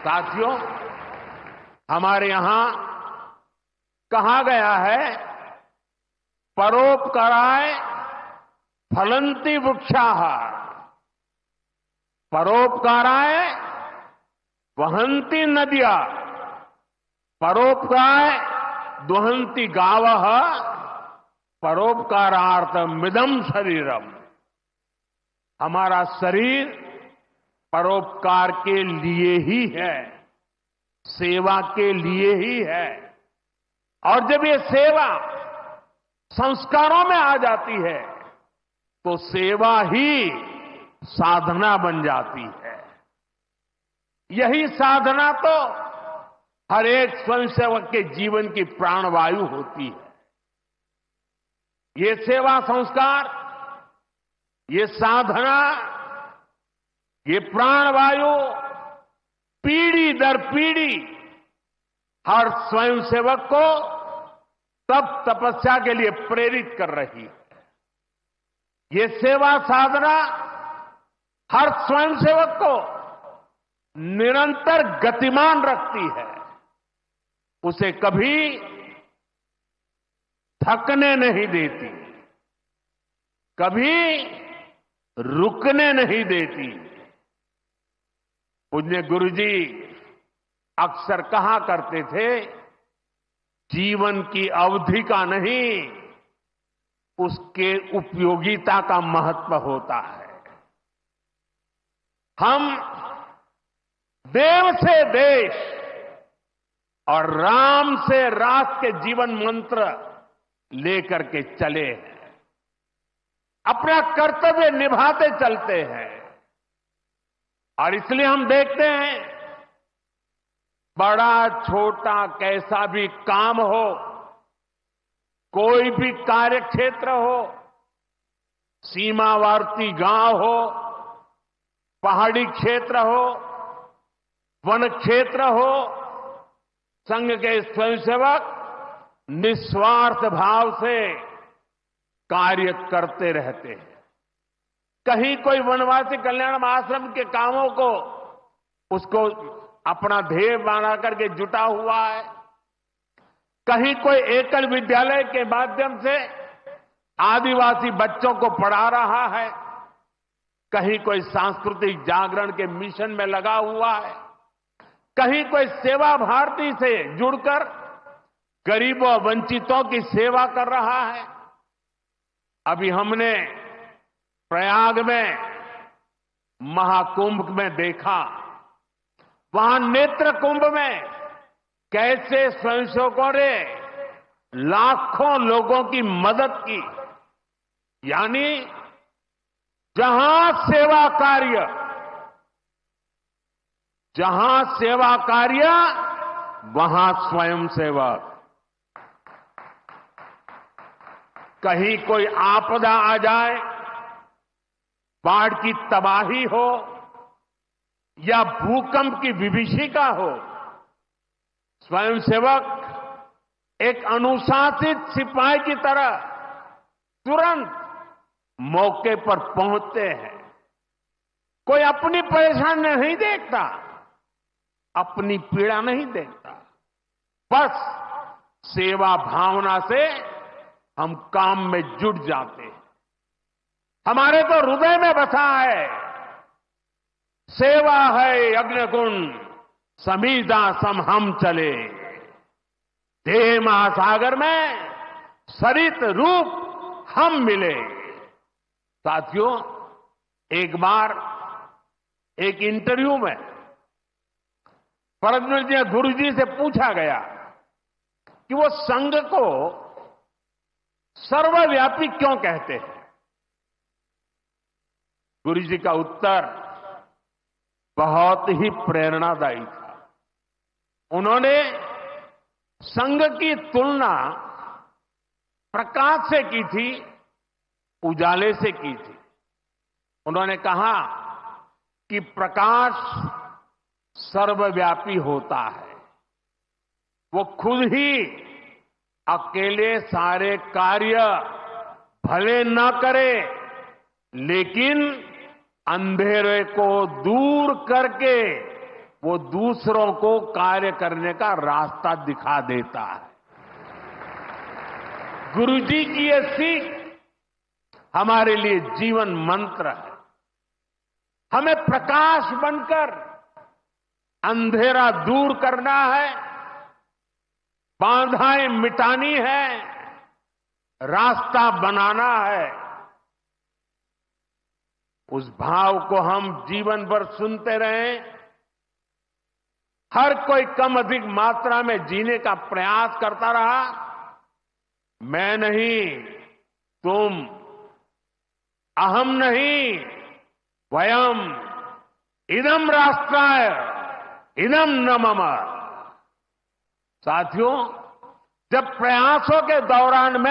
साथियों, हमारे यहां कहा गया है, परोपकाराय फलंति वृक्षाः, परोपकाराय वहन्ति नद्यः, परोपकाराय दुहन्ति गावः, परोपकारार्थमिदं शरीरम। हमारा शरीर परोपकार के लिए ही है, सेवा के लिए ही है। और जब ये सेवा संस्कारों में आ जाती है तो सेवा ही साधना बन जाती है। यही साधना तो हर एक स्वयंसेवक के जीवन की प्राणवायु होती है। ये सेवा संस्कार, ये साधना, ये प्राणवायु पीढ़ी दर पीढ़ी हर स्वयंसेवक को तप तपस्या के लिए प्रेरित कर रही है। ये सेवा साधना हर स्वयंसेवक को निरंतर गतिमान रखती है, उसे कभी थकने नहीं देती, कभी रुकने नहीं देती। पूज्य गुरुजी अक्सर कहा करते थे, जीवन की अवधि का नहीं, उसके उपयोगिता का महत्व होता है। हम देव से देश और राम से राष्ट्र के जीवन मंत्र लेकर के चले हैं, अपना कर्तव्य निभाते चलते हैं। और इसलिए हम देखते हैं, बड़ा छोटा कैसा भी काम हो, कोई भी कार्य क्षेत्र हो, सीमावर्ती गांव हो, पहाड़ी क्षेत्र हो, वन क्षेत्र हो, संघ के स्वयंसेवक निस्वार्थ भाव से कार्य करते रहते हैं। कहीं कोई वनवासी कल्याण आश्रम के कामों को उसको अपना ध्येय बना करके जुटा हुआ है, कहीं कोई एकल विद्यालय के माध्यम से आदिवासी बच्चों को पढ़ा रहा है, कहीं कोई सांस्कृतिक जागरण के मिशन में लगा हुआ है, कहीं कोई सेवा भारती से जुड़कर गरीबों वंचितों की सेवा कर रहा है। अभी हमने प्रयाग में महाकुंभ में देखा, वहां नेत्र कुंभ में कैसे स्वयंसेवकों ने लाखों लोगों की मदद की। यानी जहां सेवा कार्य वहां स्वयंसेवक। कहीं कोई आपदा आ जाए, बाढ़ की तबाही हो या भूकंप की विभीषिका हो, स्वयंसेवक एक अनुशासित सिपाही की तरह तुरंत मौके पर पहुंचते हैं। कोई अपनी परेशानी नहीं देखता, अपनी पीड़ा नहीं देखता, बस सेवा भावना से हम काम में जुट जाते हैं। हमारे तो हृदय में बसा है, सेवा है अग्निकुंड समीधा सम हम चले, देह महासागर में सरित रूप हम मिले। साथियों, एक बार एक इंटरव्यू में परमपूज्य गुरुजी से पूछा गया कि वो संघ को सर्वव्यापी क्यों कहते हैं। गुरुजी का उत्तर बहुत ही प्रेरणादायी था। उन्होंने संघ की तुलना प्रकाश से की थी, उजाले से की थी। उन्होंने कहा कि प्रकाश सर्वव्यापी होता है, वो खुद ही अकेले सारे कार्य भले न करे, लेकिन अंधेरे को दूर करके वो दूसरों को कार्य करने का रास्ता दिखा देता है। गुरुजी की ये सीख हमारे लिए जीवन मंत्र है। हमें प्रकाश बनकर अंधेरा दूर करना है, बाधाएं मिटानी है, रास्ता बनाना है। उस भाव को हम जीवन भर सुनते रहें। हर कोई कम अधिक मात्रा में जीने का प्रयास करता रहा। मैं नहीं, तुम, अहम नहीं, वयम, इदम राष्ट्राय, इदम न मम। साथियों, जब प्रयासों के दौरान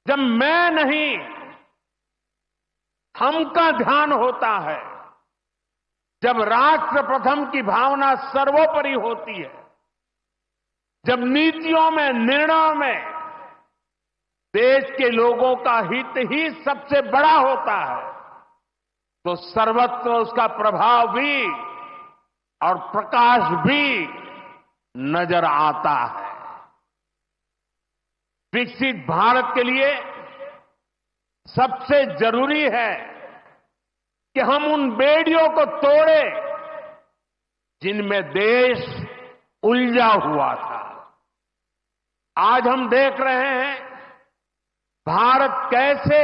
जब मैं नहीं, हम का ध्यान होता है, जब राष्ट्र प्रथम की भावना सर्वोपरि होती है, जब नीतियों में, निर्णयों में देश के लोगों का हित ही सबसे बड़ा होता है, तो सर्वत्र उसका प्रभाव भी और प्रकाश भी नजर आता है। विकसित भारत के लिए सबसे जरूरी है कि हम उन बेड़ियों को तोड़े जिनमें देश उलझा हुआ था। आज हम देख रहे हैं भारत कैसे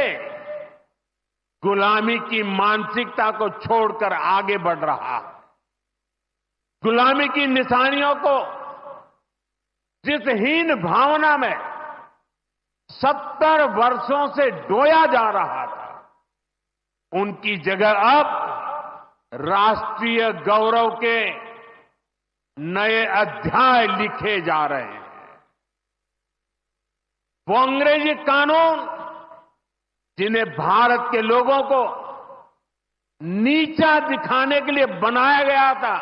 गुलामी की मानसिकता को छोड़कर आगे बढ़ रहा है। गुलामी की निशानियों को जिस हीन भावना में 70 वर्षों से डोया जा रहा था, उनकी जगह अब राष्ट्रीय गौरव के नए अध्याय लिखे जा रहे हैं। वो अंग्रेजी कानून जिन्हें भारत के लोगों को नीचा दिखाने के लिए बनाया गया था,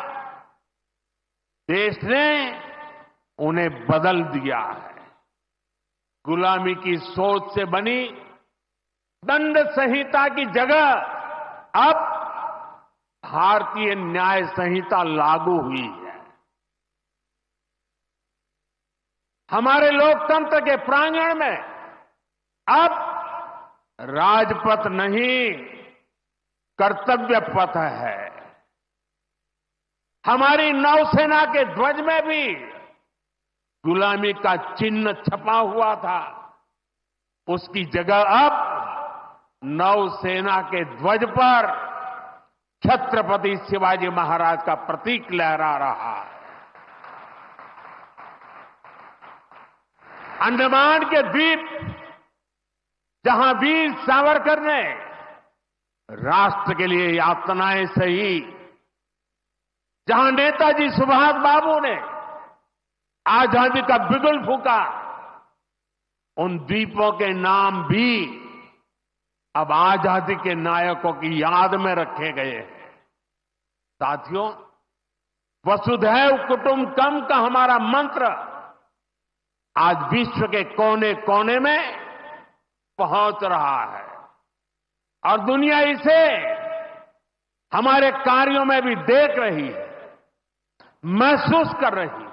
देश ने उन्हें बदल दिया है। गुलामी की सोच से बनी दंड संहिता की जगह अब भारतीय न्याय संहिता लागू हुई है। हमारे लोकतंत्र के प्रांगण में अब राजपथ नहीं, कर्तव्य पथ है। हमारी नौसेना के ध्वज में भी गुलामी का चिन्ह छपा हुआ था, उसकी जगह अब नौसेना के ध्वज पर छत्रपति शिवाजी महाराज का प्रतीक लहरा रहा है। अंडमान के द्वीप जहां वीर सावरकर ने राष्ट्र के लिए यातनाएं सही, जहां नेताजी सुभाष बाबू ने आजादी का बिगुल फूंका, उन द्वीपों के नाम भी अब आजादी के नायकों की याद में रखे गए हैं। साथियों, वसुधैव कुटुंबकम का हमारा मंत्र आज विश्व के कोने कोने में पहुंच रहा है और दुनिया इसे हमारे कार्यों में भी देख रही है, महसूस कर रही है।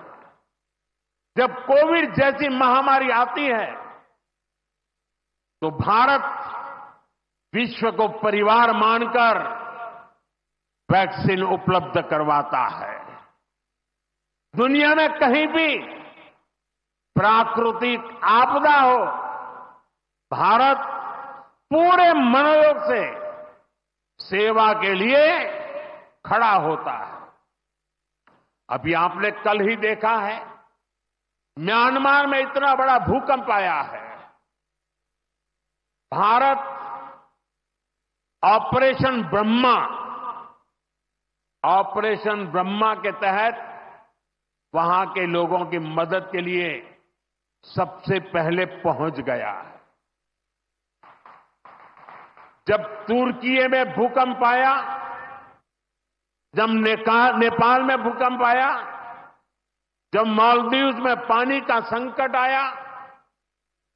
जब कोविड जैसी महामारी आती है तो भारत विश्व को परिवार मानकर वैक्सीन उपलब्ध करवाता है। दुनिया में कहीं भी प्राकृतिक आपदा हो, भारत पूरे मनोयोग से सेवा के लिए खड़ा होता है। अभी आपने कल ही देखा है, म्यांमार में इतना बड़ा भूकंप आया है। भारत ऑपरेशन ब्रह्मा के तहत वहां के लोगों की मदद के लिए सबसे पहले पहुंच गया है। जब तुर्की में भूकंप आया, जब नेपाल में भूकंप आया, जब मालदीव्स में पानी का संकट आया,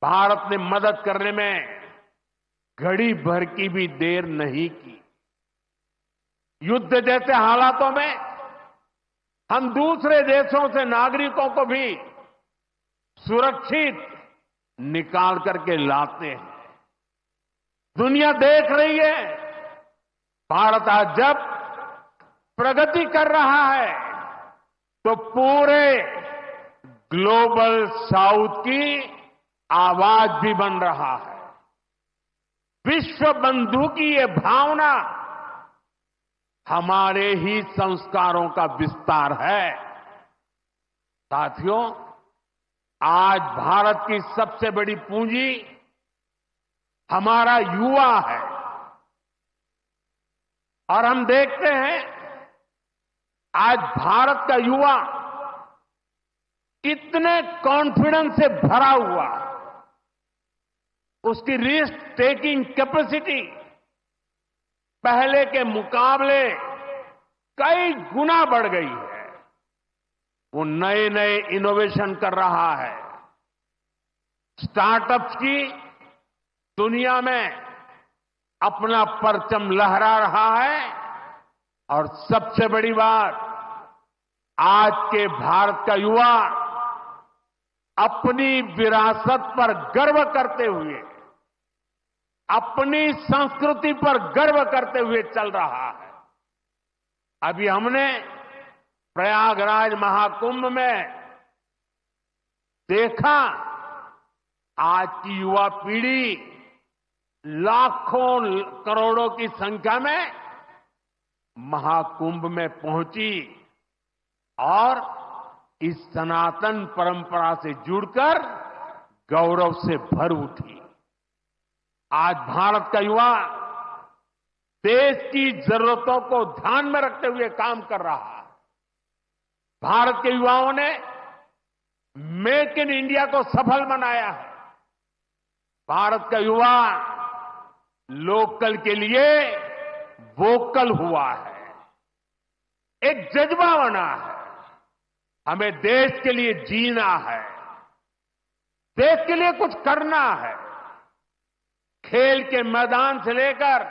भारत ने मदद करने में घड़ी भर की भी देर नहीं की। युद्ध जैसे हालातों में हम दूसरे देशों से नागरिकों को भी सुरक्षित निकाल करके लाते हैं। दुनिया देख रही है, भारत आज जब प्रगति कर रहा है तो पूरे ग्लोबल साउथ की आवाज भी बन रहा है। विश्व बंधु की ये भावना हमारे ही संस्कारों का विस्तार है। साथियों, आज भारत की सबसे बड़ी पूंजी हमारा युवा है और हम देखते हैं आज भारत का युवा कितने कॉन्फिडेंस से भरा हुआ है। उसकी रिस्क टेकिंग कैपेसिटी पहले के मुकाबले कई गुना बढ़ गई है। वो नए नए इनोवेशन कर रहा है, स्टार्टअप्स की दुनिया में अपना परचम लहरा रहा है और सबसे बड़ी बात, आज के भारत का युवा अपनी विरासत पर गर्व करते हुए, अपनी संस्कृति पर गर्व करते हुए चल रहा है। अभी हमने प्रयागराज महाकुंभ में देखा, आज की युवा पीढ़ी लाखों करोड़ों की संख्या में महाकुंभ में पहुंची और इस सनातन परंपरा से जुड़कर गौरव से भर उठी। आज भारत का युवा देश की जरूरतों को ध्यान में रखते हुए काम कर रहा है। भारत के युवाओं ने मेक इन इंडिया को सफल बनाया है। भारत का युवा लोकल के लिए वोकल हुआ है, एक जज्बा बना है। हमें देश के लिए जीना है, देश के लिए कुछ करना है। खेल के मैदान से लेकर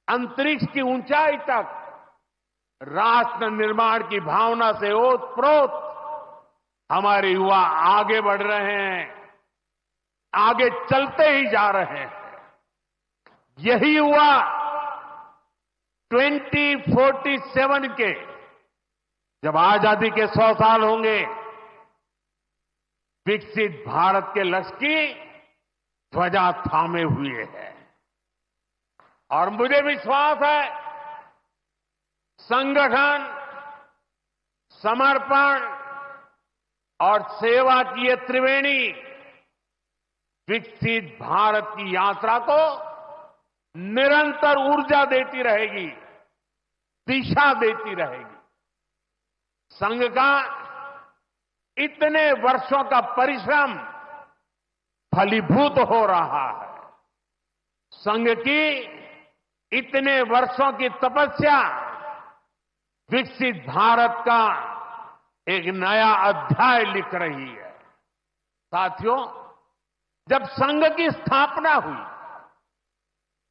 अंतरिक्ष की ऊंचाई तक राष्ट्र निर्माण की भावना से ओतप्रोत हमारे युवा आगे बढ़ रहे हैं, आगे चलते ही जा रहे हैं। यही युवा 2047 के जब आजादी के 100 साल होंगे, विकसित भारत के लक्ष्य की ध्वजा थामे हुए है। और मुझे विश्वास है, संगठन, समर्पण और सेवा की ये त्रिवेणी विकसित भारत की यात्रा को निरंतर ऊर्जा देती रहेगी, दिशा देती रहेगी। संघ का इतने वर्षों का परिश्रम फलीभूत हो रहा है। संघ की इतने वर्षों की तपस्या विकसित भारत का एक नया अध्याय लिख रही है। साथियों, जब संघ की स्थापना हुई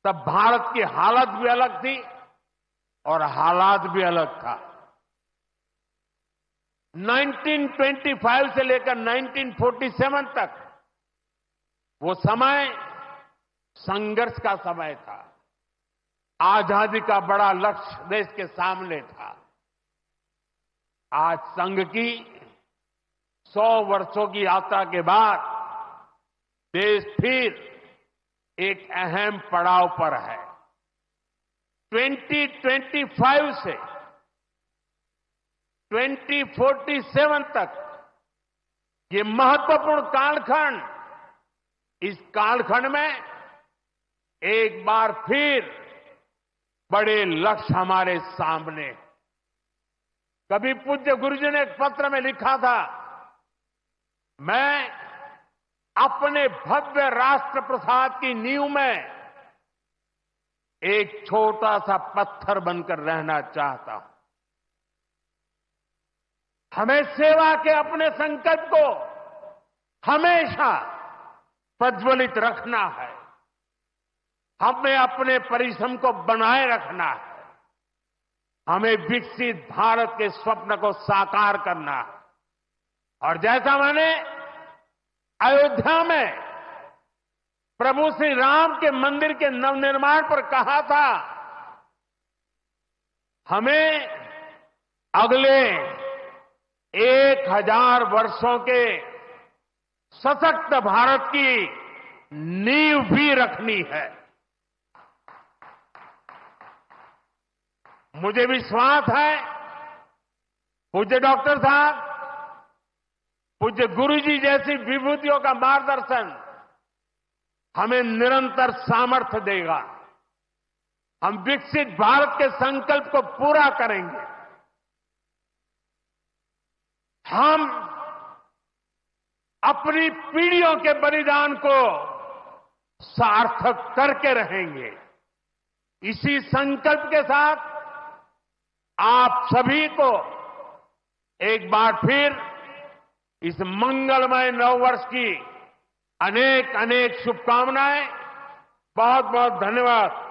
तब भारत की हालत भी अलग थी और हालात भी अलग था। 1925 से लेकर 1947 तक वो समय संघर्ष का समय था। आजादी का बड़ा लक्ष्य देश के सामने था। आज संघ की 100 वर्षों की यात्रा के बाद देश फिर एक अहम पड़ाव पर है। 2025 से 2047 तक ये महत्वपूर्ण कालखंड, इस कालखंड में एक बार फिर बड़े लक्ष्य हमारे सामने। कभी पूज्य गुरुजी ने एक पत्र में लिखा था, मैं अपने भव्य राष्ट्र प्रसाद की नींव में एक छोटा सा पत्थर बनकर रहना चाहता हूं। हमें सेवा के अपने संकल्प को हमेशा प्रज्वलित रखना है। हमें अपने परिश्रम को बनाए रखना है। हमें विकसित भारत के स्वप्न को साकार करना है। और जैसा मैंने अयोध्या में प्रभु श्री राम के मंदिर के नवनिर्माण पर कहा था, हमें अगले 1000 वर्षों के सशक्त भारत की नींव भी रखनी है। मुझे विश्वास है पूज्य डॉक्टर साहब, पूज्य गुरुजी जैसी विभूतियों का मार्गदर्शन हमें निरंतर सामर्थ्य देगा। हम विकसित भारत के संकल्प को पूरा करेंगे। हम अपनी पीढ़ियों के बलिदान को सार्थक करके रहेंगे। इसी संकल्प के साथ आप सभी को एक बार फिर इस मंगलमय नववर्ष की अनेक अनेक शुभकामनाएं। बहुत बहुत धन्यवाद।